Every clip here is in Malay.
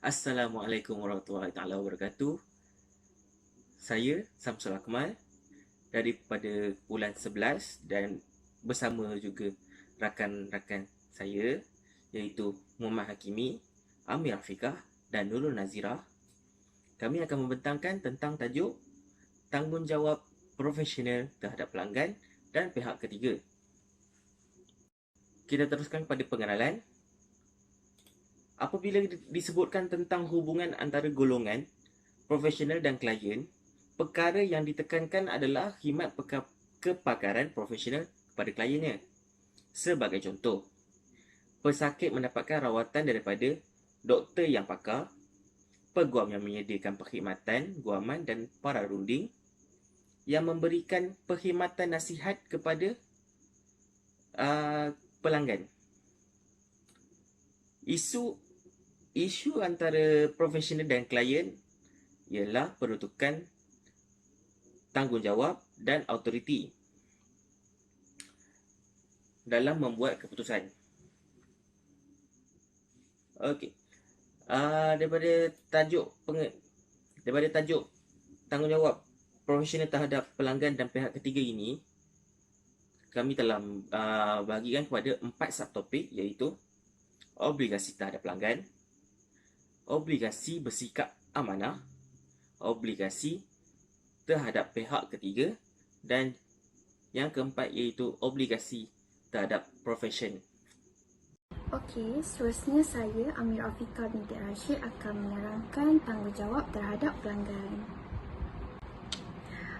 Assalamualaikum warahmatullahi taala wabarakatuh. Saya Samsul Akmal daripada bulan 11 dan bersama juga rakan-rakan saya iaitu Muhammad Hakimi, Amir Afiqah dan Nurul Nazirah. Kami akan membentangkan tentang tajuk tanggungjawab profesional terhadap pelanggan dan pihak ketiga. Kita teruskan pada pengenalan. Apabila disebutkan tentang hubungan antara golongan profesional dan klien, perkara yang ditekankan adalah khidmat kepakaran profesional kepada kliennya. Sebagai contoh, pesakit mendapatkan rawatan daripada doktor yang pakar, peguam yang menyediakan perkhidmatan guaman dan para runding yang memberikan perkhidmatan nasihat kepada pelanggan. Isu antara profesional dan klien ialah peruntukan tanggungjawab dan autoriti dalam membuat keputusan. Okey. Daripada tajuk tanggungjawab profesional terhadap pelanggan dan pihak ketiga ini, kami telah bahagikan kepada 4 subtopik, iaitu obligasi terhadap pelanggan, obligasi bersikap amanah, obligasi terhadap pihak ketiga, dan yang keempat iaitu obligasi terhadap profesion. Okey, seterusnya saya Amir Afiqah binti Rashid akan menerangkan tanggungjawab terhadap pelanggan.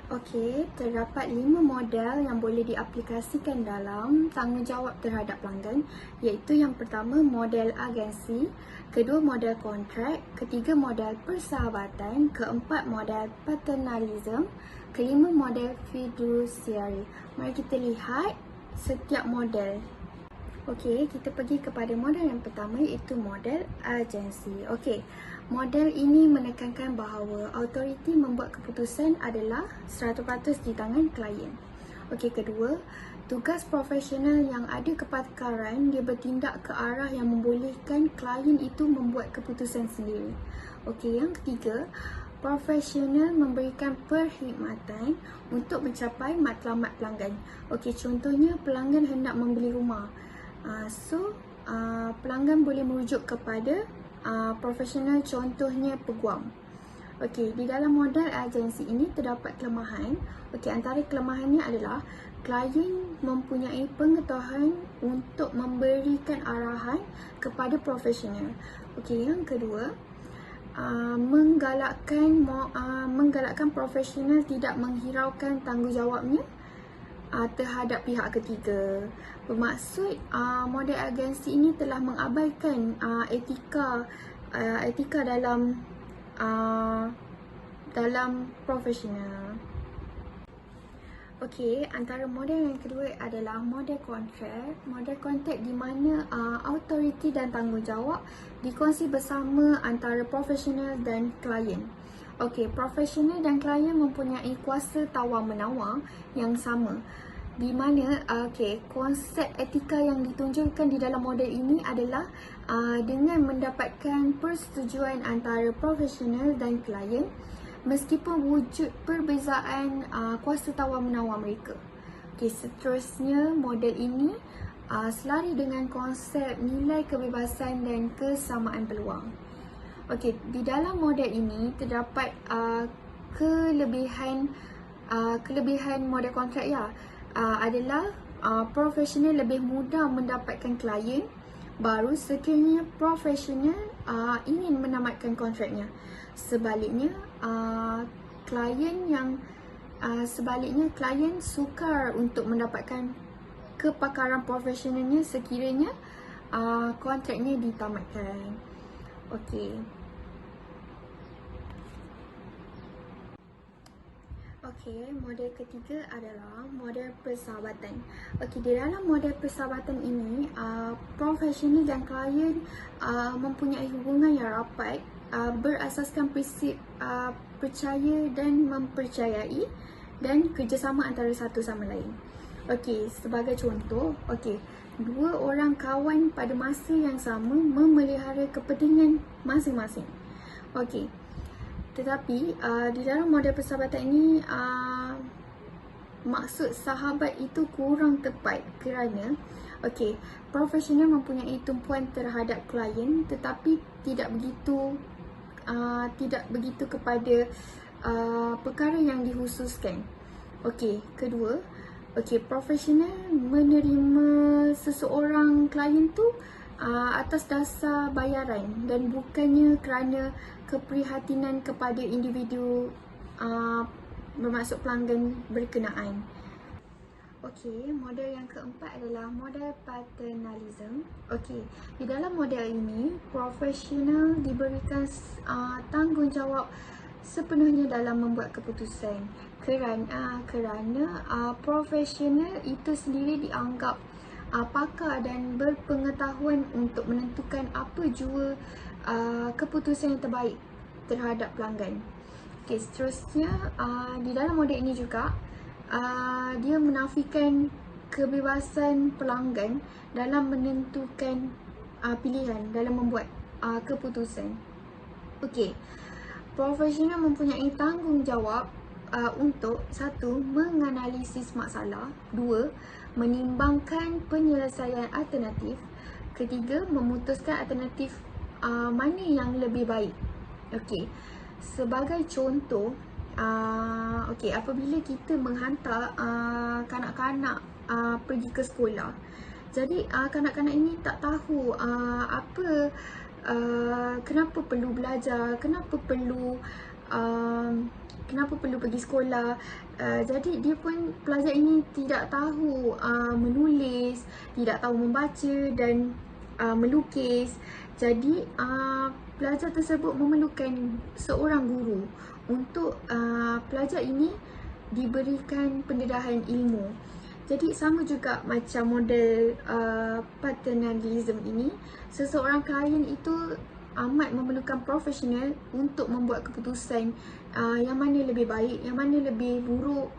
Okey, terdapat 5 model yang boleh diaplikasikan dalam tanggungjawab terhadap pelanggan, iaitu yang pertama model agensi, kedua model kontrak, ketiga model persahabatan, keempat model paternalism, kelima model fiduciary. Mari kita lihat setiap model. Okey, kita pergi kepada model yang pertama, iaitu model agensi. Okey, model ini menekankan bahawa autoriti membuat keputusan adalah 100% di tangan klien. Okey, kedua, tugas profesional yang ada kepakaran dia bertindak ke arah yang membolehkan klien itu membuat keputusan sendiri. Okey, yang ketiga, profesional memberikan perkhidmatan untuk mencapai matlamat pelanggan. Okey, contohnya pelanggan hendak membeli rumah. Pelanggan boleh merujuk kepada profesional, contohnya peguam. Okey, di dalam model agensi ini terdapat kelemahan. Okey, antara kelemahannya adalah klien mempunyai pengetahuan untuk memberikan arahan kepada profesional. Okey, yang kedua, menggalakkan profesional tidak menghiraukan tanggungjawabnya terhadap pihak ketiga. Bermaksud model agensi ini telah mengabaikan etika dalam profesional. Okey, antara model yang kedua adalah model kontrak. Model kontrak di mana autoriti dan tanggungjawab dikongsi bersama antara profesional dan klien. Okey, profesional dan klien mempunyai kuasa tawar-menawar yang sama, di mana konsep etika yang ditunjukkan di dalam model ini adalah dengan mendapatkan persetujuan antara profesional dan klien meskipun wujud perbezaan kuasa tawar-menawar mereka. Okey, seterusnya model ini selari dengan konsep nilai kebebasan dan kesamaan peluang. Okey, di dalam model ini terdapat kelebihan model kontrak adalah profesional lebih mudah mendapatkan klien baru sekiranya profesional ingin menamatkan kontraknya. Sebaliknya, klien sukar untuk mendapatkan kepakaran profesionalnya sekiranya kontraknya ditamatkan. Okey. Okey, model ketiga adalah model persahabatan. Okey, di dalam model persahabatan ini, profesional dan klien mempunyai hubungan yang rapat berasaskan prinsip percaya dan mempercayai dan kerjasama antara satu sama lain. Okey, sebagai contoh, dua orang kawan pada masa yang sama memelihara kepentingan masing-masing. Okey. Tetapi di dalam model persahabatan ini maksud sahabat itu kurang tepat kerana profesional mempunyai tumpuan terhadap klien tetapi tidak begitu kepada perkara yang dikhususkan. Kedua, profesional menerima seseorang klien tu atas dasar bayaran dan bukannya kerana keprihatinan kepada individu bermaksud pelanggan berkenaan. Model yang keempat adalah model paternalism. Di dalam model ini, profesional diberikan tanggungjawab sepenuhnya dalam membuat keputusan kerana profesional itu sendiri dianggap pakar dan berpengetahuan untuk menentukan apa jua keputusan yang terbaik terhadap pelanggan. Seterusnya di dalam model ini juga dia menafikan kebebasan pelanggan dalam menentukan pilihan dalam membuat keputusan. Profesional mempunyai tanggungjawab untuk satu, menganalisis masalah, dua, menimbangkan penyelesaian alternatif, ketiga, memutuskan alternatif mana yang lebih baik. Sebagai contoh, apabila kita menghantar kanak-kanak pergi ke sekolah, jadi kanak-kanak ini tak tahu kenapa perlu belajar, kenapa perlu pergi sekolah. Jadi pelajar ini tidak tahu menulis, tidak tahu membaca dan melukis. Jadi pelajar tersebut memerlukan seorang guru untuk pelajar ini diberikan pendedahan ilmu. Jadi sama juga macam model paternalism ini, seseorang klien itu amat memerlukan profesional untuk membuat keputusan yang mana lebih baik, yang mana lebih buruk,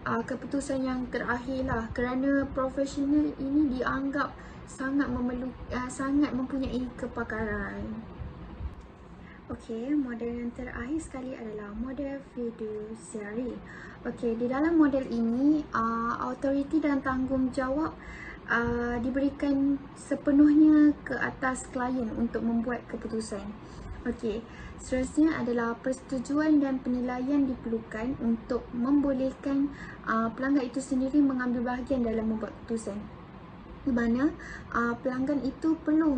keputusan yang terakhir lah, kerana profesional ini dianggap sangat mempunyai kepakaran. Model yang terakhir sekali adalah model fiduciary. Di dalam model ini autoriti dan tanggungjawab diberikan sepenuhnya ke atas klien untuk membuat keputusan. Seterusnya adalah persetujuan dan penilaian diperlukan untuk membolehkan pelanggan itu sendiri mengambil bahagian dalam membuat keputusan, di mana pelanggan itu perlu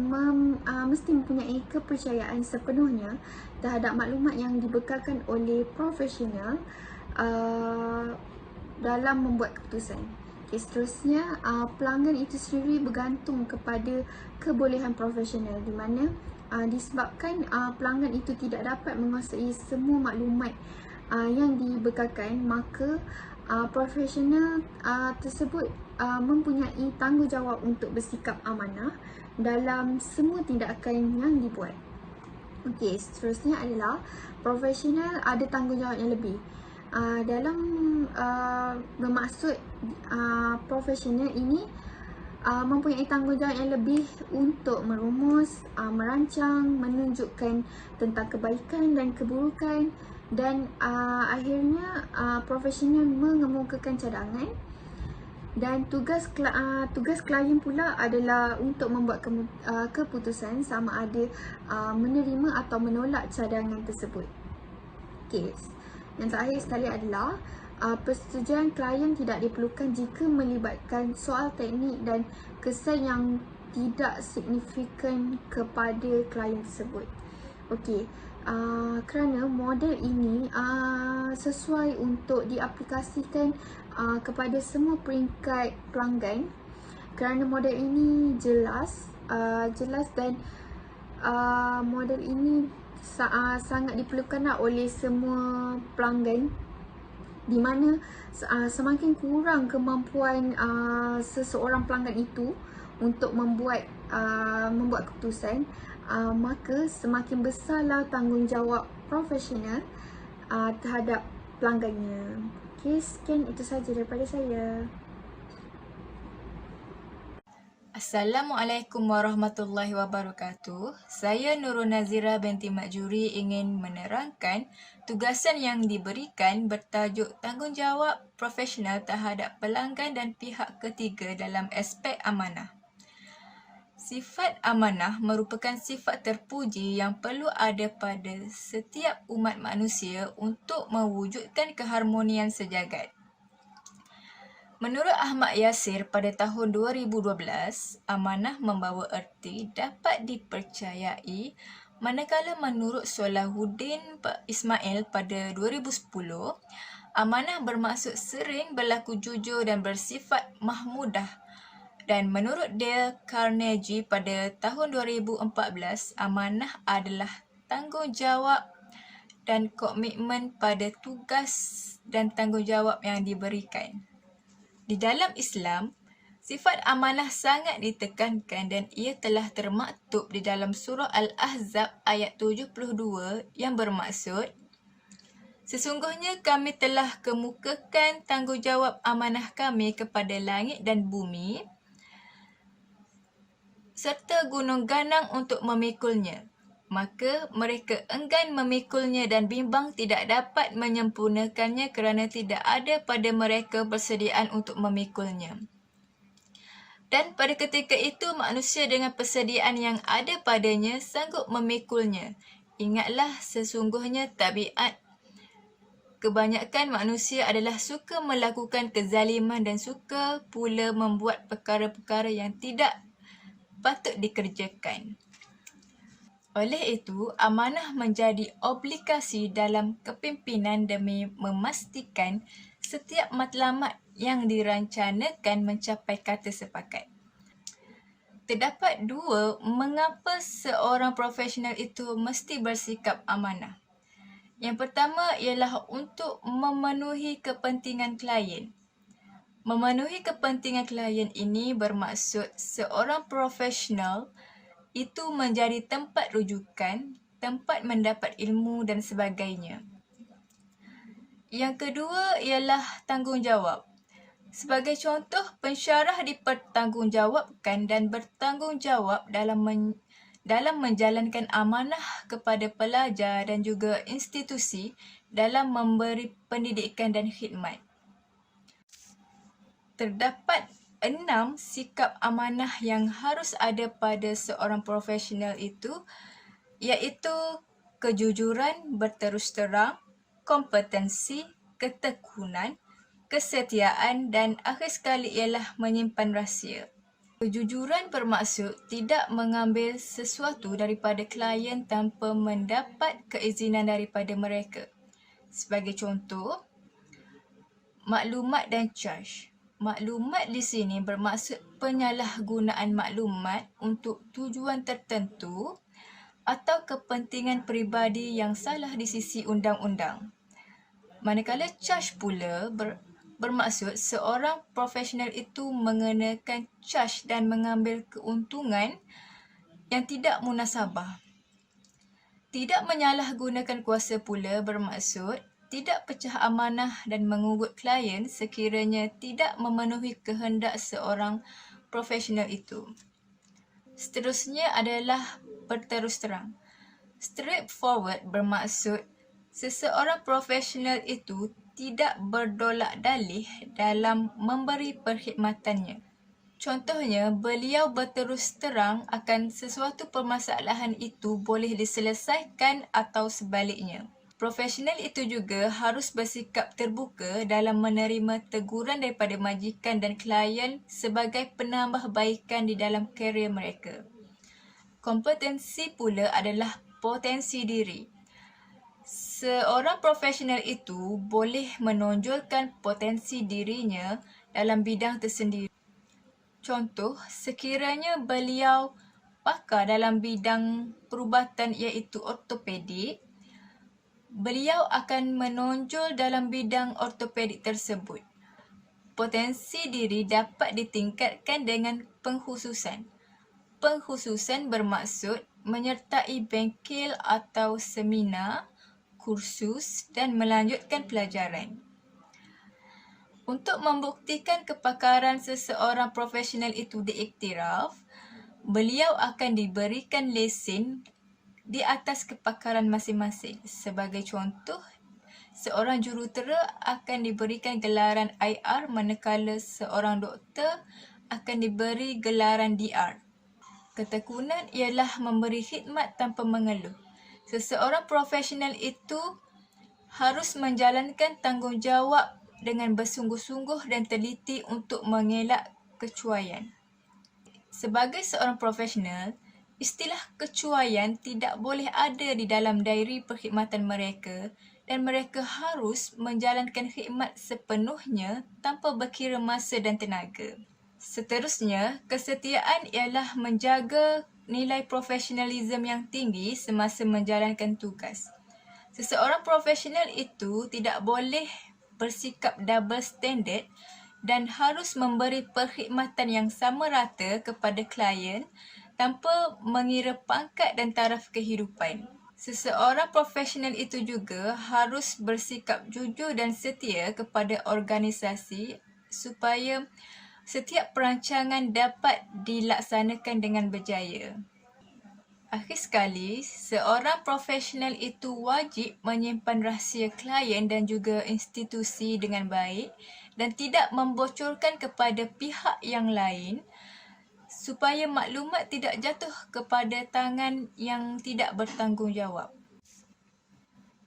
mesti mempunyai kepercayaan sepenuhnya terhadap maklumat yang dibekalkan oleh profesional dalam membuat keputusan. Seterusnya, pelanggan itu sendiri bergantung kepada kebolehan profesional, di mana disebabkan pelanggan itu tidak dapat menguasai semua maklumat yang dibekalkan, maka profesional tersebut mempunyai tanggungjawab untuk bersikap amanah dalam semua tindakan yang dibuat. Seterusnya adalah profesional ada tanggungjawab yang lebih. Dalam bermaksud profesional ini mempunyai tanggungjawab yang lebih untuk merumus, merancang, menunjukkan tentang kebaikan dan keburukan, dan akhirnya profesional mengemukakan cadangan. Dan tugas klien pula adalah untuk membuat keputusan sama ada menerima atau menolak cadangan tersebut. Yang terakhir sekali adalah persetujuan klien tidak diperlukan jika melibatkan soal teknik dan kesan yang tidak signifikan kepada klien tersebut. Kerana model ini sesuai untuk diaplikasikan kepada semua peringkat pelanggan, kerana model ini jelas dan model ini sangat diperlukan oleh semua pelanggan, di mana semakin kurang kemampuan seseorang pelanggan itu untuk membuat keputusan, maka semakin besarlah tanggungjawab profesional terhadap pelanggannya. Sekian itu sahaja daripada saya. Assalamualaikum warahmatullahi wabarakatuh. Saya Nurul Nazira binti Majuri ingin menerangkan tugasan yang diberikan bertajuk tanggungjawab profesional terhadap pelanggan dan pihak ketiga dalam aspek amanah. Sifat amanah merupakan sifat terpuji yang perlu ada pada setiap umat manusia untuk mewujudkan keharmonian sejagat. Menurut Ahmad Yasir pada tahun 2012, amanah membawa erti dapat dipercayai, manakala menurut Solahuddin Ismail pada 2010, amanah bermaksud sering berlaku jujur dan bersifat mahmudah. Dan menurut Dale Carnegie pada tahun 2014, amanah adalah tanggungjawab dan komitmen pada tugas dan tanggungjawab yang diberikan. Di dalam Islam, sifat amanah sangat ditekankan dan ia telah termaktub di dalam surah Al-Ahzab ayat 72 yang bermaksud, sesungguhnya kami telah kemukakan tanggungjawab amanah kami kepada langit dan bumi serta gunung ganang untuk memikulnya. Maka mereka enggan memikulnya dan bimbang tidak dapat menyempurnakannya kerana tidak ada pada mereka persediaan untuk memikulnya. Dan pada ketika itu manusia dengan persediaan yang ada padanya sanggup memikulnya. Ingatlah sesungguhnya tabiat kebanyakan manusia adalah suka melakukan kezaliman dan suka pula membuat perkara-perkara yang tidak patut dikerjakan. Oleh itu, amanah menjadi obligasi dalam kepimpinan demi memastikan setiap matlamat yang dirancanakan mencapai kata sepakat. Terdapat dua mengapa seorang profesional itu mesti bersikap amanah. Yang pertama ialah untuk memenuhi kepentingan klien. Memenuhi kepentingan klien ini bermaksud seorang profesional itu menjadi tempat rujukan, tempat mendapat ilmu dan sebagainya. Yang kedua ialah tanggungjawab. Sebagai contoh, pensyarah dipertanggungjawabkan dan bertanggungjawab dalam menjalankan amanah kepada pelajar dan juga institusi dalam memberi pendidikan dan khidmat. Terdapat 6 sikap amanah yang harus ada pada seorang profesional itu, iaitu kejujuran berterus terang, kompetensi, ketekunan, kesetiaan dan akhir sekali ialah menyimpan rahsia. Kejujuran bermaksud tidak mengambil sesuatu daripada klien tanpa mendapat keizinan daripada mereka. Sebagai contoh, maklumat dan caj. Maklumat di sini bermaksud penyalahgunaan maklumat untuk tujuan tertentu atau kepentingan peribadi yang salah di sisi undang-undang. Manakala caj pula bermaksud seorang profesional itu mengenakan caj dan mengambil keuntungan yang tidak munasabah. Tidak menyalahgunakan kuasa pula bermaksud tidak pecah amanah dan mengugut klien sekiranya tidak memenuhi kehendak seorang profesional itu. Seterusnya adalah berterus terang. Straightforward bermaksud seseorang profesional itu tidak berdolak dalih dalam memberi perkhidmatannya. Contohnya, beliau berterus terang akan sesuatu permasalahan itu boleh diselesaikan atau sebaliknya. Profesional itu juga harus bersikap terbuka dalam menerima teguran daripada majikan dan klien sebagai penambahbaikan di dalam karier mereka. Kompetensi pula adalah potensi diri. Seorang profesional itu boleh menonjolkan potensi dirinya dalam bidang tersendiri. Contoh, sekiranya beliau pakar dalam bidang perubatan iaitu ortopedik, beliau akan menonjol dalam bidang ortopedik tersebut. Potensi diri dapat ditingkatkan dengan pengkhususan. Pengkhususan bermaksud menyertai bengkel atau seminar, kursus dan melanjutkan pelajaran. Untuk membuktikan kepakaran seseorang profesional itu diiktiraf, beliau akan diberikan lesen di atas kepakaran masing-masing. Sebagai contoh, seorang jurutera akan diberikan gelaran IR manakala seorang doktor akan diberi gelaran DR. Ketekunan ialah memberi khidmat tanpa mengeluh. Seseorang profesional itu harus menjalankan tanggungjawab dengan bersungguh-sungguh dan teliti untuk mengelak kecuaian. Sebagai seorang profesional, istilah kecuaian tidak boleh ada di dalam diary perkhidmatan mereka dan mereka harus menjalankan khidmat sepenuhnya tanpa berkira masa dan tenaga. Seterusnya, kesetiaan ialah menjaga nilai profesionalisme yang tinggi semasa menjalankan tugas. Seseorang profesional itu tidak boleh bersikap double standard dan harus memberi perkhidmatan yang sama rata kepada klien tanpa mengira pangkat dan taraf kehidupan. Seseorang profesional itu juga harus bersikap jujur dan setia kepada organisasi supaya setiap perancangan dapat dilaksanakan dengan berjaya. Akhir sekali, seorang profesional itu wajib menyimpan rahsia klien dan juga institusi dengan baik dan tidak membocorkan kepada pihak yang lain supaya maklumat tidak jatuh kepada tangan yang tidak bertanggungjawab.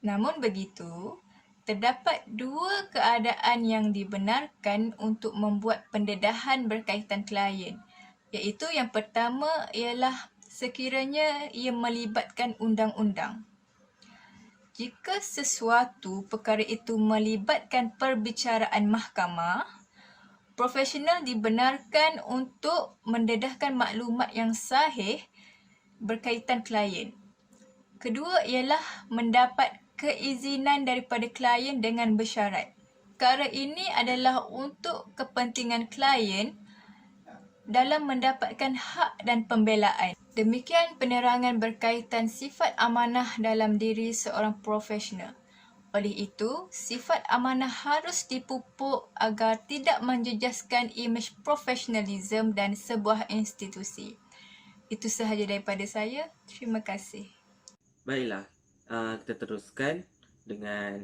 Namun begitu, terdapat dua keadaan yang dibenarkan untuk membuat pendedahan berkaitan klien, iaitu yang pertama ialah sekiranya ia melibatkan undang-undang. Jika sesuatu perkara itu melibatkan perbicaraan mahkamah, profesional dibenarkan untuk mendedahkan maklumat yang sahih berkaitan klien. Kedua ialah mendapat keizinan daripada klien dengan bersyarat. Perkara ini adalah untuk kepentingan klien dalam mendapatkan hak dan pembelaan. Demikian penerangan berkaitan sifat amanah dalam diri seorang profesional. Oleh itu, sifat amanah harus dipupuk agar tidak menjejaskan imej profesionalisme dan sebuah institusi. Itu sahaja daripada saya. Terima kasih. Baiklah, kita teruskan dengan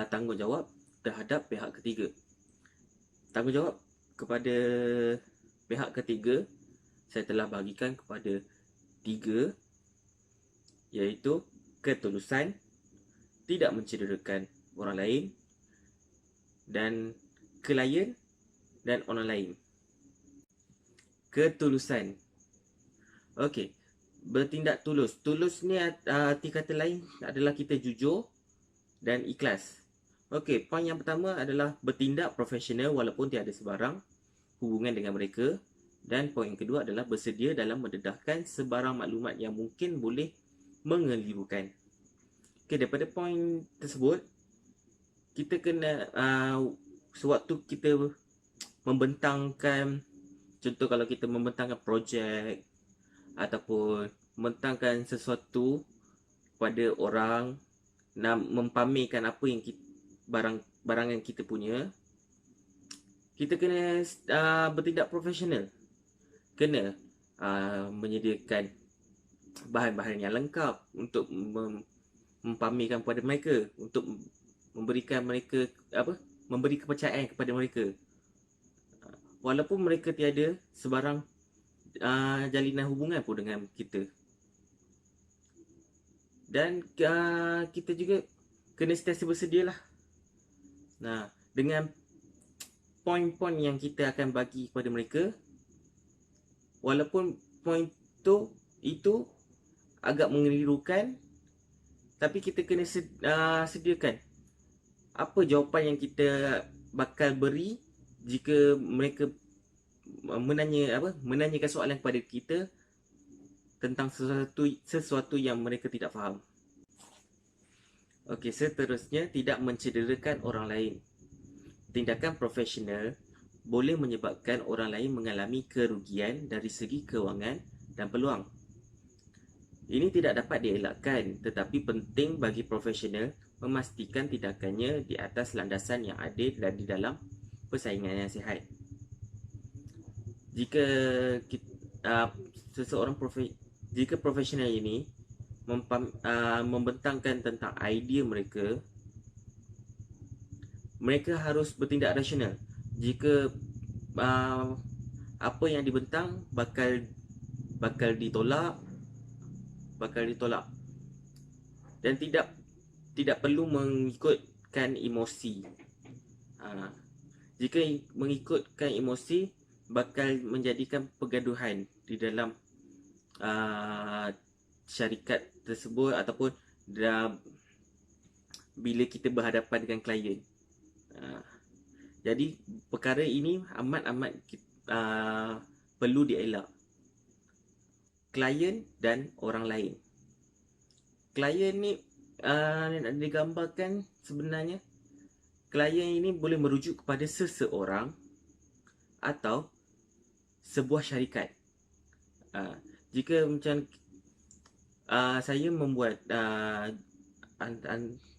tanggungjawab terhadap pihak ketiga. Tanggungjawab kepada pihak ketiga saya telah bahagikan kepada 3, iaitu ketulusan, tidak mencederakan orang lain, dan klien dan orang lain. Ketulusan. Okey, bertindak tulus. Tulus ni arti kata lain adalah kita jujur dan ikhlas. Okey, poin yang pertama adalah bertindak profesional walaupun tiada sebarang hubungan dengan mereka. Dan poin kedua adalah bersedia dalam mendedahkan sebarang maklumat yang mungkin boleh mengelirukan. Okey, daripada poin tersebut, kita kena sewaktu kita membentangkan, contoh kalau kita membentangkan projek ataupun membentangkan sesuatu pada orang, nak mempamerkan apa yang kita, barang yang kita punya, kita kena bertindak profesional. Kena menyediakan bahan-bahan yang lengkap untuk mempamerkan kepada mereka, untuk memberikan mereka memberi kepercayaan kepada mereka. Walaupun mereka tiada sebarang jalinan hubungan pun dengan kita. Dan kita juga kena sentiasa bersedialah. Nah, dengan poin-poin yang kita akan bagi kepada mereka, walaupun poin itu agak mengelirukan, tapi kita kena sediakan apa jawapan yang kita bakal beri jika mereka menanyakan soalan kepada kita tentang sesuatu yang mereka tidak faham. Okey, seterusnya, tidak mencederakan orang lain. Tindakan profesional boleh menyebabkan orang lain mengalami kerugian dari segi kewangan dan peluang. Ini tidak dapat dielakkan, tetapi penting bagi profesional memastikan tindakannya di atas landasan yang adil dan di dalam persaingan yang sihat. Jika seseorang jika profesional ini membentangkan tentang idea mereka, mereka harus bertindak rasional. Jika apa yang dibentang bakal ditolak dan tidak perlu mengikutkan emosi. Jika mengikutkan emosi bakal menjadikan pergaduhan di dalam syarikat tersebut ataupun bila kita berhadapan dengan klien. Jadi perkara ini amat perlu dielak. Klien dan orang lain. Klien ni digambarkan sebenarnya klien ini boleh merujuk kepada seseorang atau sebuah syarikat. Jika macam saya membuat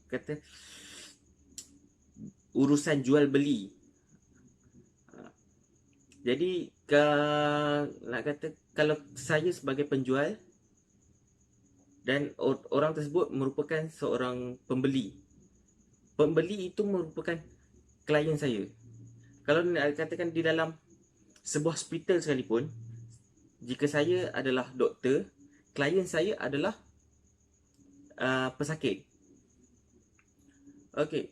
kata urusan jual beli, jadi nak kata kalau saya sebagai penjual dan orang tersebut merupakan seorang pembeli itu merupakan klien saya. Kalau nak katakan di dalam sebuah hospital sekalipun, jika saya adalah doktor, klien saya adalah pesakit. Okey.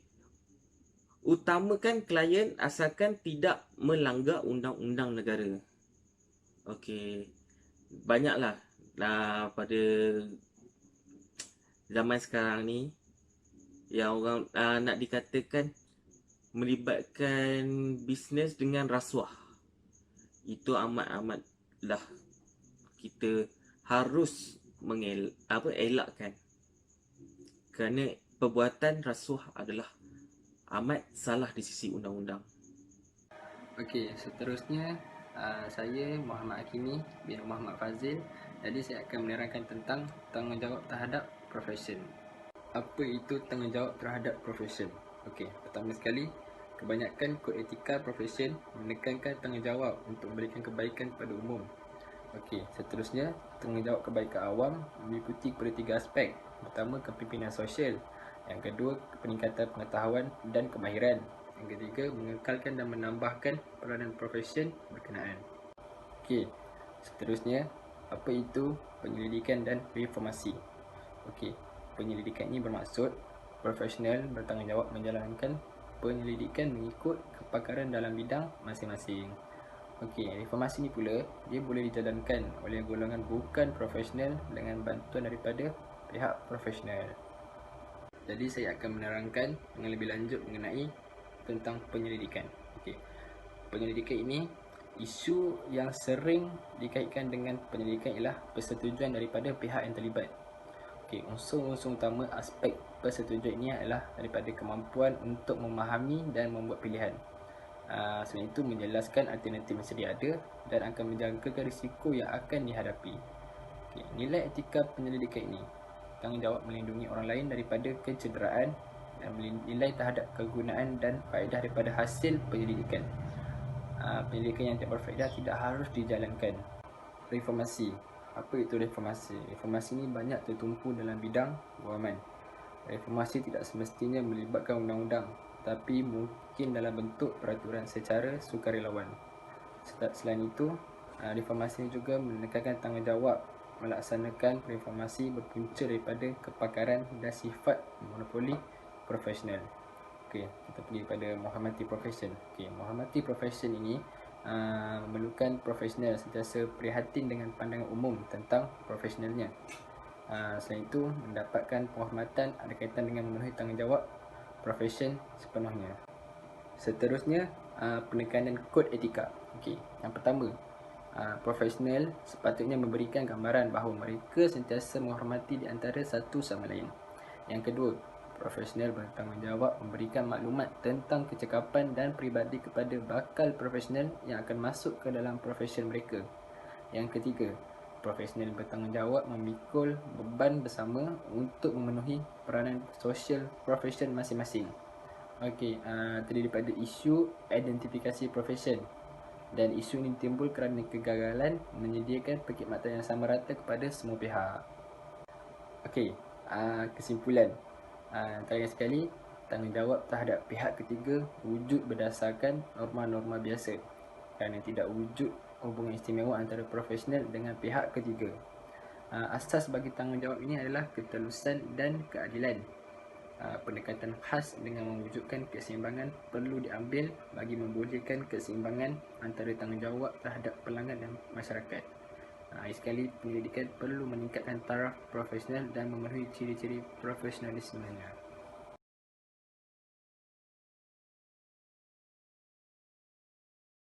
Utamakan klien asalkan tidak melanggar undang-undang negara. Okey. Banyaklah pada zaman sekarang ni yang orang nak dikatakan melibatkan bisnes dengan rasuah. Itu amat-amatlah kita harus elakkan. Kerana perbuatan rasuah adalah amat salah di sisi undang-undang. Okey, seterusnya saya Muhammad Hakimi bin Muhammad Fazil. Jadi saya akan menerangkan tentang tanggungjawab terhadap profesion. Apa itu tanggungjawab terhadap profesion? Okey, pertama sekali, kebanyakan kod etika profesion menekankan tanggungjawab untuk memberikan kebaikan kepada umum. Okey, seterusnya tanggungjawab kebaikan awam meliputi kepada 3 aspek. Pertama, kepimpinan sosial. Yang kedua, peningkatan pengetahuan dan kemahiran. Yang ketiga, mengekalkan dan menambahkan peranan profesion berkenaan. Okey, seterusnya, apa itu penyelidikan dan reformasi? Okey, penyelidikan ini bermaksud profesional bertanggungjawab menjalankan penyelidikan mengikut kepakaran dalam bidang masing-masing. Okey, reformasi ni pula dia boleh dijalankan oleh golongan bukan profesional dengan bantuan daripada pihak profesional. Jadi saya akan menerangkan dengan lebih lanjut mengenai tentang penyelidikan. Okey. Penyelidikan ini isu yang sering dikaitkan dengan penyelidikan ialah persetujuan daripada pihak yang terlibat. Okey, unsur-unsur utama aspek persetujuan ini adalah daripada kemampuan untuk memahami dan membuat pilihan. Selain itu menjelaskan alternatif yang sedia ada dan akan menjangkakan risiko yang akan dihadapi. Okey, nilai etika penyelidikan ini tanggungjawab melindungi orang lain daripada kecederaan dan menilai terhadap kegunaan dan faedah daripada hasil penyelidikan. Penyelidikan yang tidak berfaedah tidak harus dijalankan. Reformasi. Apa itu reformasi? Reformasi ini banyak tertumpu dalam bidang guaman. Reformasi tidak semestinya melibatkan undang-undang, tapi mungkin dalam bentuk peraturan secara sukarelawan. Selain itu, reformasi ini juga menekankan tanggungjawab melaksanakan reformasi berpunca daripada kepakaran dan sifat monopoli profesional. Okey, kita pergi pada menghormati profesion. Okey, menghormati profesion ini memerlukan profesional sentiasa prihatin dengan pandangan umum tentang profesionalnya. Selain itu, mendapatkan penghormatan ada kaitan dengan memenuhi tanggungjawab profesion sepenuhnya. Seterusnya, penekanan kod etika. Okey, yang pertama, profesional sepatutnya memberikan gambaran bahawa mereka sentiasa menghormati di antara satu sama lain. Yang kedua, profesional bertanggungjawab memberikan maklumat tentang kecekapan dan peribadi kepada bakal profesional yang akan masuk ke dalam profesion mereka. Yang ketiga, Profesional bertanggungjawab memikul beban bersama untuk memenuhi peranan sosial profesion masing-masing. Okey, terdiri daripada isu identifikasi profesion, dan isu ini timbul kerana kegagalan menyediakan perkhidmatan yang sama rata kepada semua pihak. Okey, kesimpulan. Terakhir sekali, tanggungjawab terhadap pihak ketiga wujud berdasarkan norma-norma biasa kerana tidak wujud hubungan istimewa antara profesional dengan pihak ketiga. Asas bagi tanggungjawab ini adalah ketelusan dan keadilan. Pendekatan khas dengan mewujudkan keseimbangan perlu diambil bagi membolehkan keseimbangan antara tanggungjawab terhadap pelanggan dan masyarakat. Akhir sekali, penyelidikan perlu meningkatkan taraf profesional dan memenuhi ciri-ciri profesionalismenya.